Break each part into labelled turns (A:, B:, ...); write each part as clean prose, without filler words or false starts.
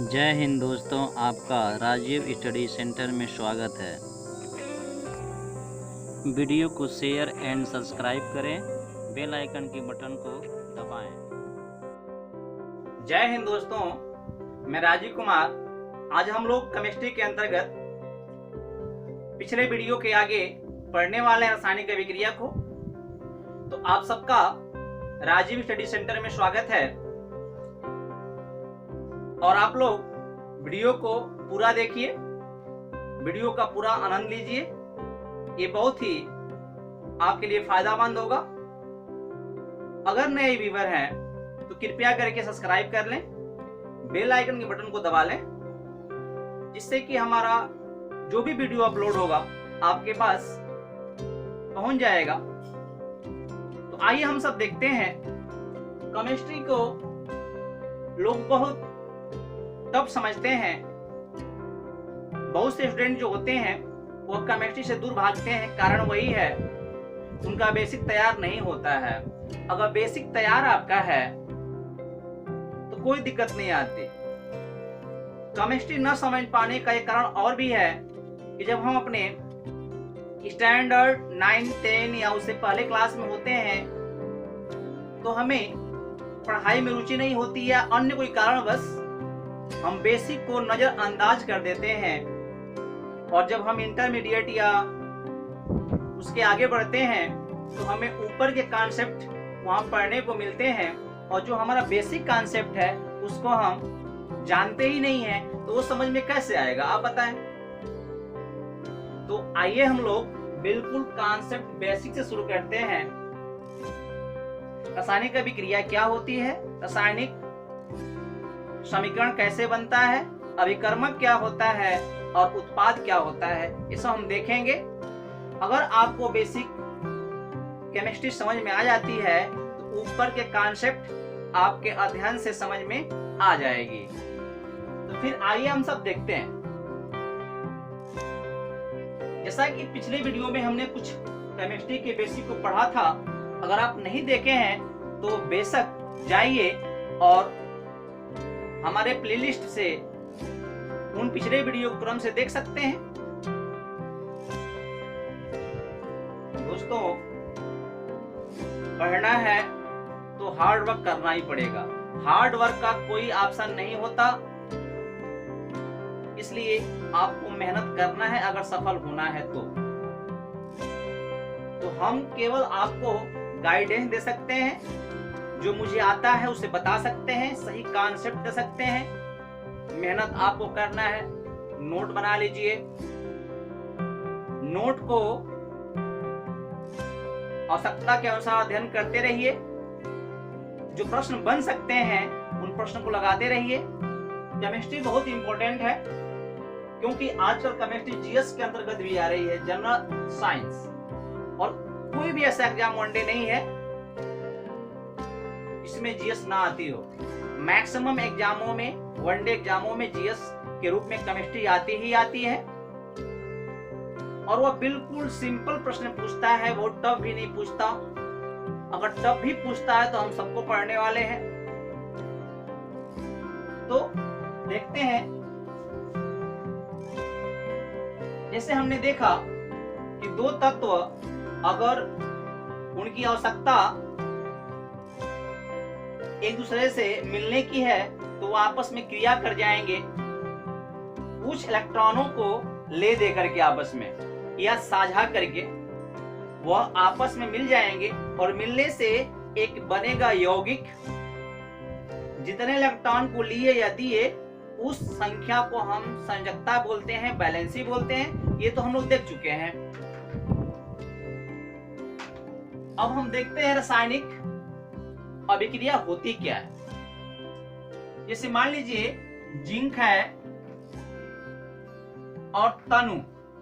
A: जय हिंद दोस्तों, आपका राजीव स्टडी सेंटर में स्वागत है। वीडियो को शेयर एंड सब्सक्राइब करें, बेल आइकन के बटन को दबाएं।
B: जय हिंद दोस्तों, मैं राजीव कुमार। आज हम लोग केमिस्ट्री के अंतर्गत पिछले वीडियो के आगे पढ़ने वाले हैं रासायनिक अभिक्रिया को। तो आप सबका राजीव स्टडी सेंटर में स्वागत है और आप लोग वीडियो को पूरा देखिए, वीडियो का पूरा आनंद लीजिए। ये बहुत ही आपके लिए फायदेमंद होगा। अगर नए व्यूअर हैं तो कृपया करके सब्सक्राइब कर लें, बेल आइकन के बटन को दबा लें, जिससे कि हमारा जो भी वीडियो अपलोड होगा आपके पास पहुंच जाएगा। तो आइए हम सब देखते हैं। केमिस्ट्री को लोग बहुत टफ समझते हैं। बहुत से स्टूडेंट जो होते हैं वो केमिस्ट्री से दूर भागते हैं। कारण वही है, उनका बेसिक तैयार नहीं होता है। अगर बेसिक तैयार आपका है तो कोई दिक्कत नहीं आती। केमिस्ट्री न समझ पाने का एक कारण और भी है कि जब हम अपने स्टैंडर्ड 9, 10 या उससे पहले क्लास में होते हैं तो हमें पढ़ाई में रुचि नहीं होती या अन्य कोई कारणवश हम बेसिक को नजरअंदाज कर देते हैं। और जब हम इंटरमीडिएट या उसके आगे बढ़ते हैं तो हमें ऊपर के कॉन्सेप्ट वहां पढ़ने को मिलते हैं और जो हमारा बेसिक कॉन्सेप्ट है उसको हम जानते ही नहीं है, तो वो समझ में कैसे आएगा, आप बताएं। तो आइए हम लोग बिल्कुल कॉन्सेप्ट बेसिक से शुरू करते हैं। रासायनिक अभिक्रिया क्या होती है, रासायनिक समीकरण कैसे बनता है, अभिकर्मक क्या होता है और उत्पाद क्या होता है, ये सब हम देखेंगे। अगर आपको बेसिक केमिस्ट्री समझ में आ जाती है तो ऊपर के कॉन्सेप्ट आपके अध्ययन से समझ में आ जाएगी। तो फिर आइए हम सब देखते हैं। जैसा कि पिछले वीडियो में हमने कुछ केमिस्ट्री के बेसिक को पढ़ा था, अगर आप नहीं देखे हैं तो बेशक जाइए और हमारे प्लेलिस्ट से उन पिछले वीडियो को क्रम से देख सकते हैं। दोस्तों, पढ़ना है तो हार्ड वर्क करना ही पड़ेगा। हार्ड वर्क का कोई ऑप्शन नहीं होता, इसलिए आपको मेहनत करना है अगर सफल होना है तो हम केवल आपको गाइडेंस दे सकते हैं, जो मुझे आता है उसे बता सकते हैं, सही कॉन्सेप्ट दे सकते हैं। मेहनत आपको करना है। नोट बना लीजिए, नोट को आवश्यकता के अनुसार अध्ययन करते रहिए। जो प्रश्न बन सकते हैं उन प्रश्नों को लगाते रहिए। केमिस्ट्री बहुत इंपॉर्टेंट है क्योंकि आजकल केमिस्ट्री जीएस के अंतर्गत भी आ रही है, जनरल साइंस। और कोई भी ऐसा एग्जाम वनडे नहीं है इसमें जीएस ना आती हो। मैक्सिमम एग्जामों में, वनडे एग्जामों में जीएस के रूप में केमिस्ट्री आती ही आती है। और वह बिल्कुल सिंपल प्रश्न पूछता है, वो टफ भी नहीं पूछता। अगर टफ भी पूछता है तो हम सबको पढ़ने वाले हैं। तो देखते हैं। जैसे हमने देखा कि दो तत्व अगर उनकी आवश्यकता एक दूसरे से मिलने की है तो वो आपस में क्रिया कर जाएंगे, कुछ इलेक्ट्रॉनों को ले दे करके आपस में या साझा करके वह आपस में मिल जाएंगे और मिलने से एक बनेगा यौगिक। जितने इलेक्ट्रॉन को लिए या दिए उस संख्या को हम संयोजकता बोलते हैं, बैलेंसी बोलते हैं। ये तो हम लोग देख चुके हैं। अब हम देखते हैं रासायनिक अभिक्रिया होती क्या है। जैसे मान लीजिए जिंक है और तनु,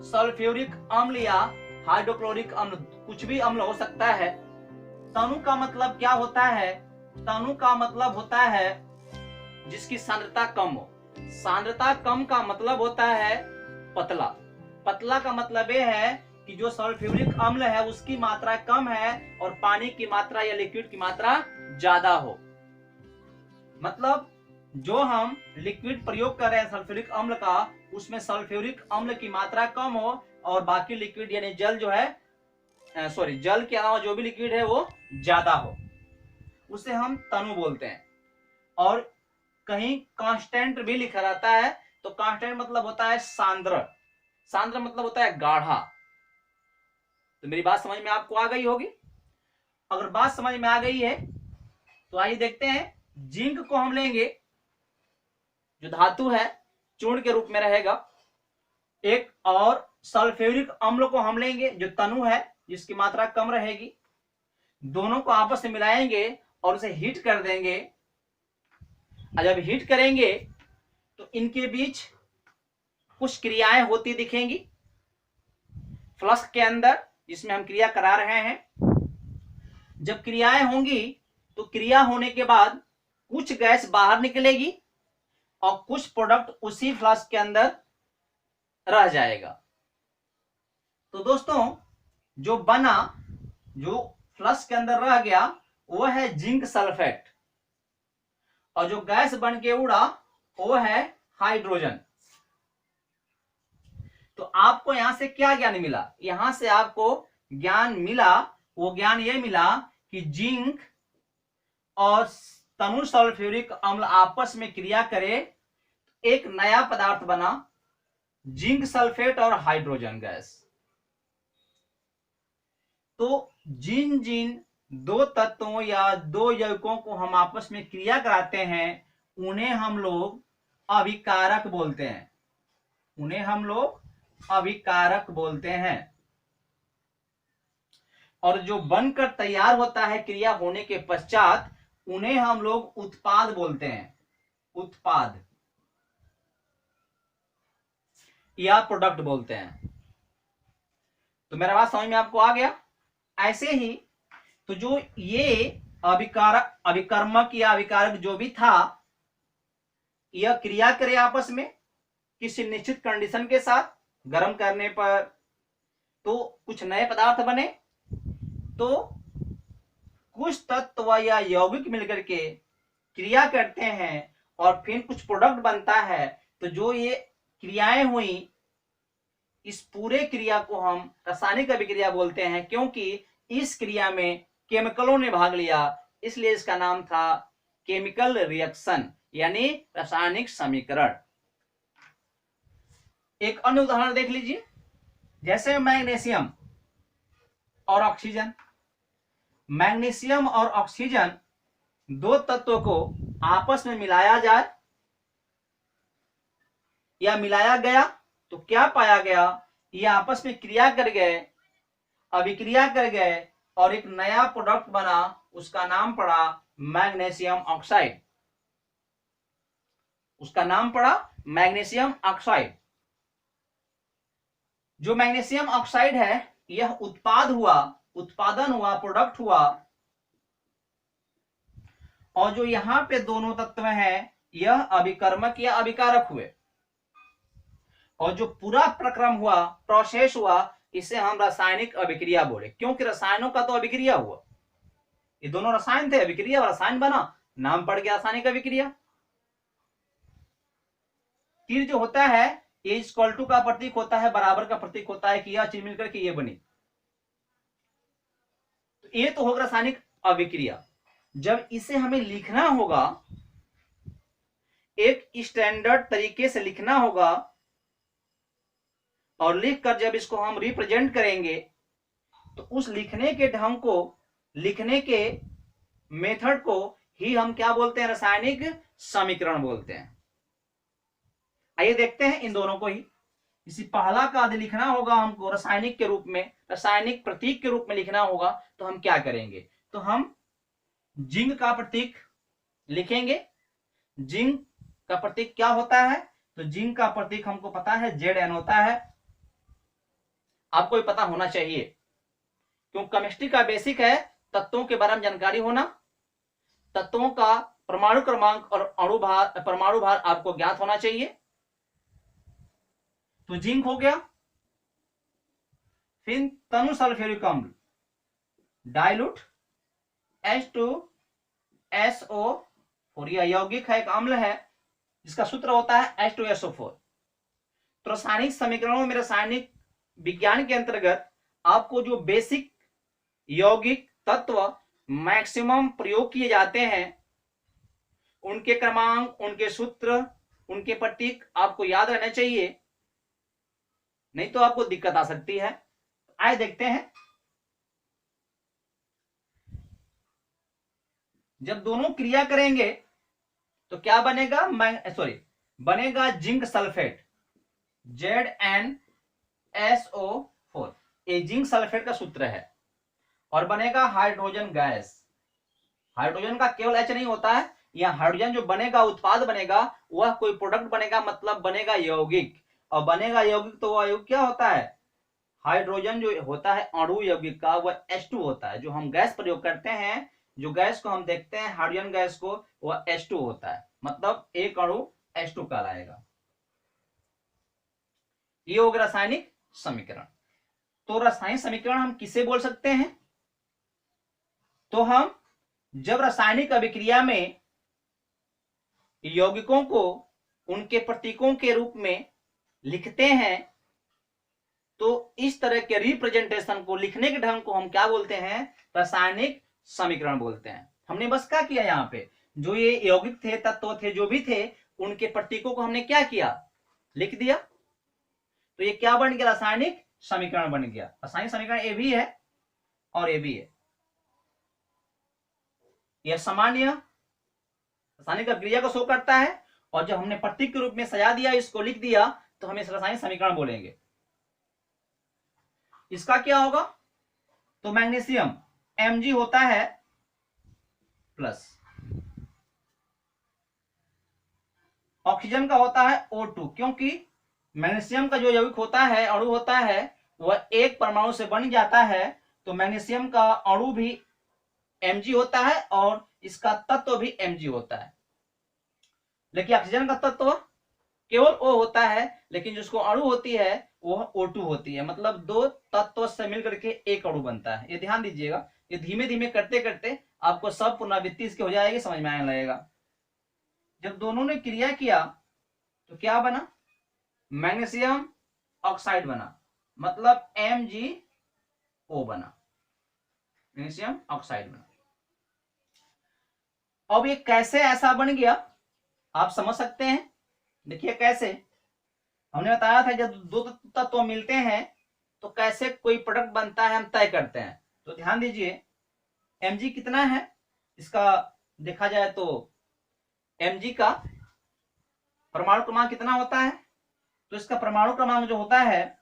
B: सल्फ्यूरिक अम्ल या हाइड्रोक्लोरिक अम्ल, कुछ भी अम्ल हो सकता है। तनु का मतलब क्या होता है? तनु का मतलब होता है जिसकी सांद्रता कम हो। सांद्रता कम का मतलब होता है पतला। पतला का मतलब यह है कि जो सल्फ्यूरिक अम्ल है उसकी मात्रा कम है और पानी की मात्रा या लिक्विड की मात्रा ज्यादा हो। मतलब जो हम लिक्विड प्रयोग कर रहे हैं सल्फ्यूरिक अम्ल का, उसमें सल्फ्यूरिक अम्ल की मात्रा कम हो और बाकी लिक्विड यानी जल जो है जल के अलावा जो भी लिक्विड है वो ज्यादा हो, उसे हम तनु बोलते हैं। और कहीं कांस्टेंट भी लिखा रहता है, तो कांस्टेंट मतलब होता है सांद्र, सांद्र मतलब होता है गाढ़ा। तो मेरी बात समझ में आपको आ गई होगी। अगर बात समझ में आ गई है तो आइए देखते हैं। जिंक को हम लेंगे, जो धातु है चूर्ण के रूप में रहेगा, एक और सल्फ्यूरिक अम्ल को हम लेंगे जो तनु है जिसकी मात्रा कम रहेगी। दोनों को आपस में मिलाएंगे और उसे हीट कर देंगे। और जब हीट करेंगे तो इनके बीच कुछ क्रियाएं होती दिखेंगी फ्लास्क के अंदर, जिसमें हम क्रिया करा रहे हैं। जब क्रियाएं होंगी तो क्रिया होने के बाद कुछ गैस बाहर निकलेगी और कुछ प्रोडक्ट उसी फ्लास्क के अंदर रह जाएगा। तो दोस्तों जो बना, जो फ्लास्क के अंदर रह गया, वो है जिंक सल्फेट, और जो गैस बन के उड़ा वो है हाइड्रोजन। तो आपको यहां से क्या ज्ञान मिला? यहां से आपको ज्ञान मिला, वो ज्ञान ये मिला कि जिंक और तनु सल्फ्यूरिक अम्ल आपस में क्रिया करे, एक नया पदार्थ बना, जिंक सल्फेट और हाइड्रोजन गैस। तो जिन जिन दो तत्वों या दो यौगिकों को हम आपस में क्रिया कराते हैं उन्हें हम लोग अभिकारक बोलते हैं, उन्हें हम लोग अभिकारक बोलते हैं। और जो बनकर तैयार होता है क्रिया होने के पश्चात उन्हें हम लोग उत्पाद बोलते हैं, उत्पाद या प्रोडक्ट बोलते हैं। तो मेरा बात समझ में आपको आ गया। ऐसे ही तो जो ये अभिकारक, अभिकर्मक या अभिकारक जो भी था, यह क्रिया करे आपस में किसी निश्चित कंडीशन के साथ, गर्म करने पर तो कुछ नए पदार्थ बने। तो कुछ तत्व या यौगिक मिलकर के क्रिया करते हैं और फिर कुछ प्रोडक्ट बनता है। तो जो ये क्रियाएं हुई, इस पूरे क्रिया को हम रासायनिक अभिक्रिया बोलते हैं, क्योंकि इस क्रिया में केमिकलों ने भाग लिया, इसलिए इसका नाम था केमिकल रिएक्शन यानी रासायनिक समीकरण। एक अन्य उदाहरण देख लीजिए, जैसे मैग्नीशियम और ऑक्सीजन। मैग्नीशियम और ऑक्सीजन दो तत्वों को आपस में मिलाया जाए या मिलाया गया तो क्या पाया गया? ये आपस में क्रिया कर गए, अभिक्रिया कर गए और एक नया प्रोडक्ट बना, उसका नाम पड़ा मैग्नीशियम ऑक्साइड, उसका नाम पड़ा मैग्नीशियम ऑक्साइड। जो मैग्नीशियम ऑक्साइड है यह उत्पाद हुआ, उत्पादन हुआ, प्रोडक्ट हुआ। और जो यहां पे दोनों तत्व हैं यह अभिकर्मक या अभिकारक हुए। और जो पूरा प्रक्रम हुआ, प्रोसेस हुआ, इसे हम रासायनिक अभिक्रिया बोले, क्योंकि रसायनों का तो अभिक्रिया हुआ। ये दोनों रसायन थे, अभिक्रिया और रसायन बना, नाम पड़ गया रासायनिक अभिक्रिया। तीर जो होता है ये इक्वल टू का प्रतीक होता है, बराबर का प्रतीक होता है कि यह चीज मिलकर के ये बनी। तो ये तो होगा रासायनिक अभिक्रिया। जब इसे हमें लिखना होगा, एक स्टैंडर्ड तरीके से लिखना होगा, और लिखकर जब इसको हम रिप्रेजेंट करेंगे तो उस लिखने के ढंग को, लिखने के मेथड को ही हम क्या बोलते हैं? रासायनिक समीकरण बोलते हैं। आइए देखते हैं इन दोनों को ही। इसी पहला का यदि लिखना होगा हमको रासायनिक के रूप में, रासायनिक प्रतीक के रूप में लिखना होगा, तो हम क्या करेंगे? तो हम जिंक का प्रतीक लिखेंगे। जिंक का प्रतीक क्या होता है? तो जिंक का प्रतीक हमको पता है Zn होता है, आपको भी पता होना चाहिए, क्योंकि केमिस्ट्री का बेसिक है तत्वों के बारे में जानकारी होना, तत्वों का परमाणु क्रमांक और अणु भार, परमाणु भार आपको ज्ञात होना चाहिए। तो जिंक हो गया। फिर तनु सल्फ्यूरिक अम्ल, डाइल्यूट H2SO, और यह यौगिक है, एक अम्ल है। जिसका सूत्र होता है H2SO4। तो रासायनिक समीकरणों में रासायनिक विज्ञान के अंतर्गत आपको जो बेसिक यौगिक तत्व मैक्सिमम प्रयोग किए जाते हैं उनके क्रमांक, उनके सूत्र, उनके प्रतीक आपको याद रहना चाहिए, नहीं तो आपको दिक्कत आ सकती है। आइए देखते हैं। जब दोनों क्रिया करेंगे तो क्या बनेगा, बनेगा जिंक सल्फेट ZnSO4। ये जिंक सल्फेट का सूत्र है। और बनेगा हाइड्रोजन गैस। हाइड्रोजन का केवल H नहीं होता है, यह हाइड्रोजन जो बनेगा, उत्पाद बनेगा, वह कोई प्रोडक्ट बनेगा, मतलब बनेगा यौगिक। और बनेगा यौगिक तो वह यौगिक क्या होता है, हाइड्रोजन जो होता है अणु यौगिक का वह H2 होता है। जो हम गैस प्रयोग करते हैं, जो गैस को हम देखते हैं हाइड्रोजन गैस को, वह H2 होता है, मतलब एक अणु H2 कहलाएगा। ये हो गया रासायनिक समीकरण। तो रासायनिक समीकरण हम किसे बोल सकते हैं, तो हम जब रासायनिक अभिक्रिया में यौगिकों को उनके प्रतीकों के रूप में लिखते हैं तो इस तरह के रिप्रेजेंटेशन को, लिखने के ढंग को हम क्या बोलते हैं, रासायनिक समीकरण बोलते हैं। हमने बस क्या किया, यहाँ पे जो ये यौगिक थे, तत्व थे, जो भी थे, उनके प्रतीकों को हमने क्या किया, लिख दिया। तो ये क्या बन गया, रासायनिक समीकरण बन गया। रासायनिक समीकरण ए भी है और ए भी है। यह सामान्य रासायनिक अभिक्रिया को शो करता है, और जब हमने प्रतीक के रूप में सजा दिया, इसको लिख दिया, तो हम इस रासायनिक समीकरण बोलेंगे। इसका क्या होगा, तो मैग्नीशियम Mg होता है प्लस, ऑक्सीजन का होता है O2, क्योंकि मैग्नीशियम का जो यौगिक होता है, अणु होता है, वह एक परमाणु से बन जाता है। तो मैग्नीशियम का अणु भी Mg होता है और इसका तत्व भी Mg होता है। लेकिन ऑक्सीजन का तत्व केवल O होता है, लेकिन जिसको अणु होती है वह O2 होती है, मतलब दो तत्व से मिलकर के एक अणु बनता है। ये ध्यान दीजिएगा, ये धीमे धीमे करते करते आपको सब पुनरावृत्ति इसकी हो जाएगी, समझ में आने लगेगा। जब दोनों ने क्रिया किया तो क्या बना, मैग्नीशियम ऑक्साइड बना, मतलब MgO बना, मैग्नीशियम ऑक्साइड बना। अब ये कैसे ऐसा बन गया आप समझ सकते हैं। देखिए कैसे, हमने बताया था जब दो तत्व मिलते हैं तो कैसे कोई प्रोडक्ट बनता है, हम तय करते हैं। तो ध्यान दीजिए, Mg कितना है, इसका देखा जाए तो Mg का परमाणु क्रमांक कितना होता है, तो इसका परमाणु क्रमांक जो होता है,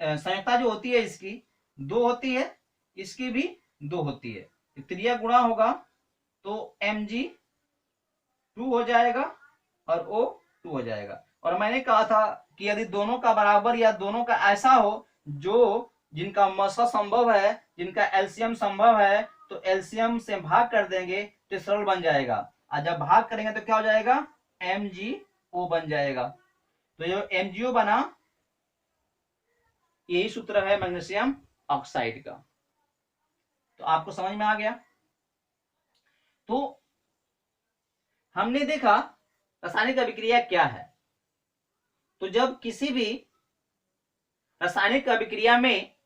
B: संयुक्ता जो होती है इसकी 2 होती है, इसकी भी 2 होती है। त्रिया गुणा होगा तो Mg2 हो जाएगा और O2 हो जाएगा। और मैंने कहा था कि यदि दोनों का बराबर या दोनों का ऐसा हो जो जिनका मसा संभव है, जिनका एलसीएम संभव है, तो एलसीएम से भाग कर देंगे तो सरल बन जाएगा। और जब भाग करेंगे तो क्या हो जाएगा, MgO बन जाएगा। तो ये MgO बना, यही सूत्र है मैग्नीशियम ऑक्साइड का। तो आपको समझ में आ गया। तो हमने देखा रासायनिक अभिक्रिया क्या है। तो जब किसी भी रासायनिक अभिक्रिया में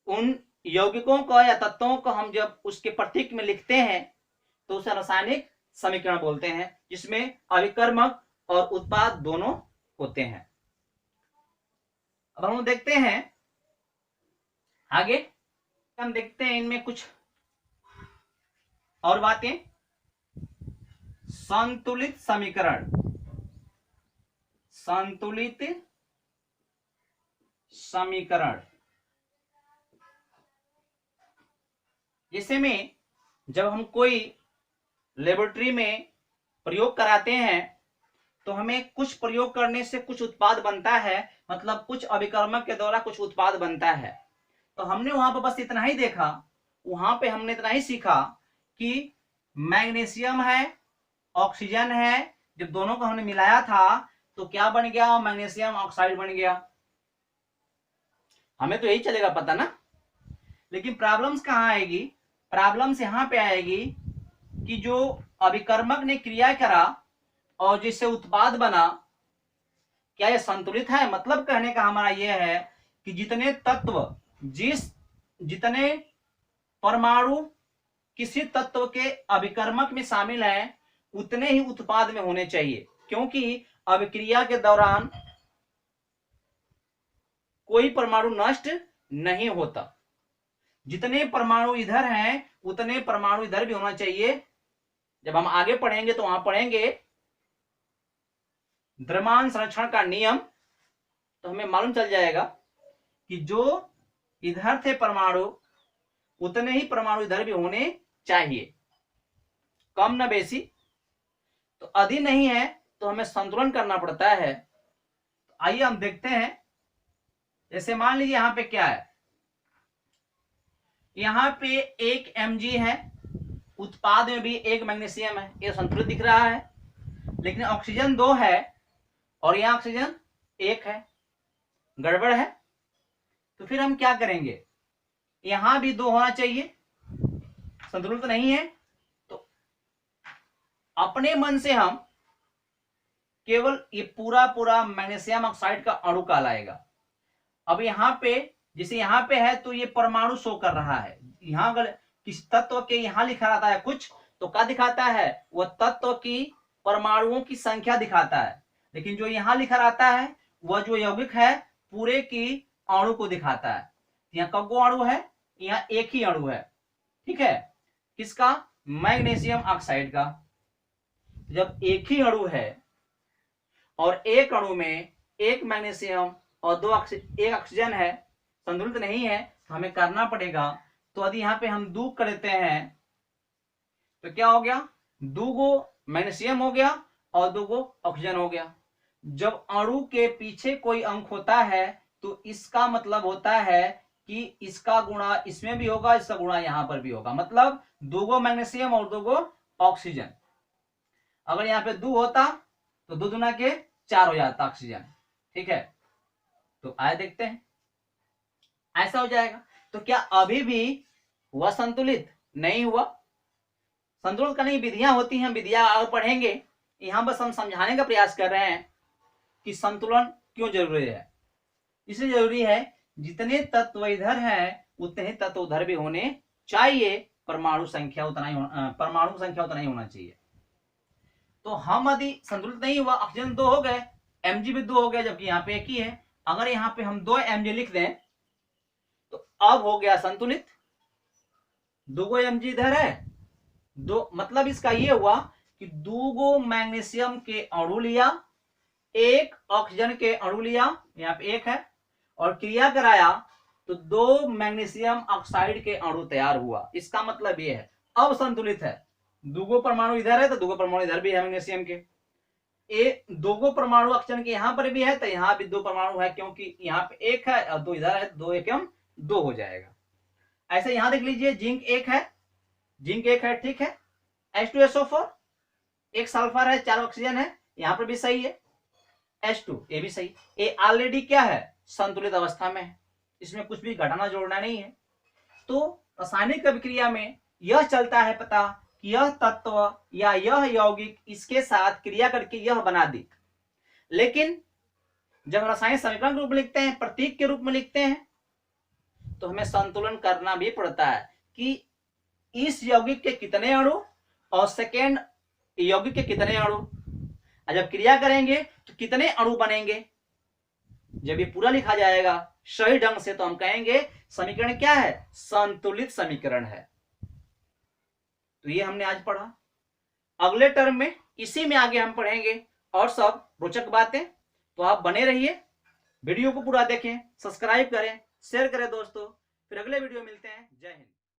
B: उन यौगिकों को या तत्वों को हम जब उसके प्रतीक में लिखते हैं तो उसे रासायनिक समीकरण बोलते हैं, जिसमें अभिकर्मक और उत्पाद दोनों होते हैं। अब हम देखते हैं आगे, हम देखते हैं इनमें कुछ और बातें। संतुलित समीकरण, संतुलित समीकरण जैसे में जब हम कोई लेबोरेटरी में प्रयोग कराते हैं तो हमें कुछ प्रयोग करने से कुछ उत्पाद बनता है, मतलब कुछ अभिकर्मक के द्वारा कुछ उत्पाद बनता है। तो हमने वहां पर बस इतना ही देखा, वहां पे हमने इतना ही सीखा कि मैग्नीशियम है, ऑक्सीजन है, जब दोनों को हमने मिलाया था तो क्या बन गया, मैग्नीशियम ऑक्साइड बन गया। हमें तो यही चलेगा पता ना। लेकिन प्रॉब्लम्स कहाँ आएगी, प्रॉब्लम्स यहाँ पे आएगी कि जो अभिकर्मक ने क्रिया करा और जिससे उत्पाद बना, क्या यह संतुलित है? मतलब कहने का हमारा यह है कि जितने तत्व, जितने परमाणु किसी तत्व के अभिकर्मक में शामिल हैं, उतने ही उत्पाद में होने चाहिए, क्योंकि अभिक्रिया के दौरान कोई परमाणु नष्ट नहीं होता। जितने परमाणु इधर हैं उतने परमाणु इधर भी होना चाहिए। जब हम आगे पढ़ेंगे तो वहां पढ़ेंगे द्रव्यमान संरक्षण का नियम, तो हमें मालूम चल जाएगा कि जो इधर थे परमाणु उतने ही परमाणु इधर भी होने चाहिए, कम न बेसी। तो अधिक नहीं है तो हमें संतुलन करना पड़ता है। तो आइए हम देखते हैं। जैसे मान लीजिए यहां पे क्या है, यहां पे 1 Mg है, उत्पाद में भी 1 मैग्नीशियम है, ये संतुलित दिख रहा है। लेकिन ऑक्सीजन 2 है और यहां ऑक्सीजन 1 है, गड़बड़ है। तो फिर हम क्या करेंगे, यहां भी 2 होना चाहिए, संतुलित नहीं है। तो अपने मन से हम केवल ये पूरा मैग्नीशियम ऑक्साइड का अणु कहलाएगा। अब यहाँ पे जैसे यहाँ पे है तो ये परमाणु शो कर रहा है। यहाँ अगर किस तत्व के यहाँ लिखा रहता है कुछ, तो क्या दिखाता है, वह तत्व की परमाणुओं की संख्या दिखाता है। लेकिन जो यहाँ लिखा रहता है वह जो यौगिक है पूरे की अणु को दिखाता है। यहाँ कब अणु है, यहाँ एक ही अणु है, ठीक है, किसका, मैग्नीशियम ऑक्साइड का। जब एक ही अणु है और एक अणु में 1 मैग्नीशियम और 1 ऑक्सीजन है, संतुलित नहीं है, तो हमें करना पड़ेगा। तो यदि यहाँ पे हम 2 कर देते हैं तो क्या हो गया, 2 मैग्नीशियम हो गया और 2 ऑक्सीजन हो गया। जब अणु के पीछे कोई अंक होता है तो इसका मतलब होता है कि इसका गुणा इसमें भी होगा, इसका गुणा यहां पर भी होगा। मतलब 2 मैग्नीशियम और 2 ऑक्सीजन। अगर यहाँ पे 2 होता तो 2 दूना के 4 हो जाता ऑक्सीजन, ठीक है। तो आए देखते हैं, ऐसा हो जाएगा। तो क्या अभी भी हुआ संतुलित? नहीं हुआ। संतुलन करने की विधियां होती हैं, विधियां आगे पढ़ेंगे। यहां बस हम समझाने का प्रयास कर रहे हैं कि संतुलन क्यों जरूरी है। इसलिए जरूरी है जितने तत्व इधर हैं उतने ही तत्व उधर भी होने चाहिए, परमाणु संख्या उतना ही होना चाहिए। तो हम यदि संतुलित नहीं हुआ, ऑक्सीजन 2 हो गए, Mg भी 2 हो गया, जबकि यहाँ पे 1 ही है। अगर यहाँ पे हम 2 Mg लिख दें तो अब हो गया संतुलित। 2 Mg इधर है, 2 मतलब इसका ये हुआ कि 2 मैग्नीशियम के अणु लिया, 1 ऑक्सीजन के अणु लिया, यहाँ पे 1 है, और क्रिया कराया तो 2 मैग्नीशियम ऑक्साइड के अणु तैयार हुआ। इसका मतलब ये है अब संतुलित है। 2 परमाणु इधर है तो 2 परमाणु इधर भी है मैग्नीशियम के। 2 परमाणु ऑक्सीजन के यहां पर भी है तो यहां भी 2 परमाणु है, क्योंकि यहाँ पे 1 है और 2 इधर है, 2 एकम 2 हो जाएगा। ऐसे यहां देख लीजिए, जिंक 1 है, ठीक है, H2SO4, 1 सल्फर है, 4 ऑक्सीजन है, यहां पर भी सही है, H2 ये भी सही। ये ऑलरेडी क्या है, संतुलित अवस्था में है, इसमें कुछ भी घटाना जोड़ना नहीं है। तो रासायनिक अभिक्रिया में यह चलता है पता कि यह तत्व या यह यौगिक इसके साथ क्रिया करके यह बना दी। लेकिन जब रासायनिक समीकरण के रूप में लिखते हैं, प्रतीक के रूप में लिखते हैं, तो हमें संतुलन करना भी पड़ता है कि इस यौगिक के कितने अणु और सेकेंड यौगिक के कितने अणु, जब क्रिया करेंगे तो कितने अणु बनेंगे। जब ये पूरा लिखा जाएगा सही ढंग से तो हम कहेंगे समीकरण क्या है, संतुलित समीकरण है। तो ये हमने आज पढ़ा। अगले टर्म में इसी में आगे हम पढ़ेंगे और सब रोचक बातें। तो आप बने रहिए, वीडियो को पूरा देखें, सब्सक्राइब करें, शेयर करें दोस्तों। फिर अगले वीडियो मिलते हैं। जय हिंद।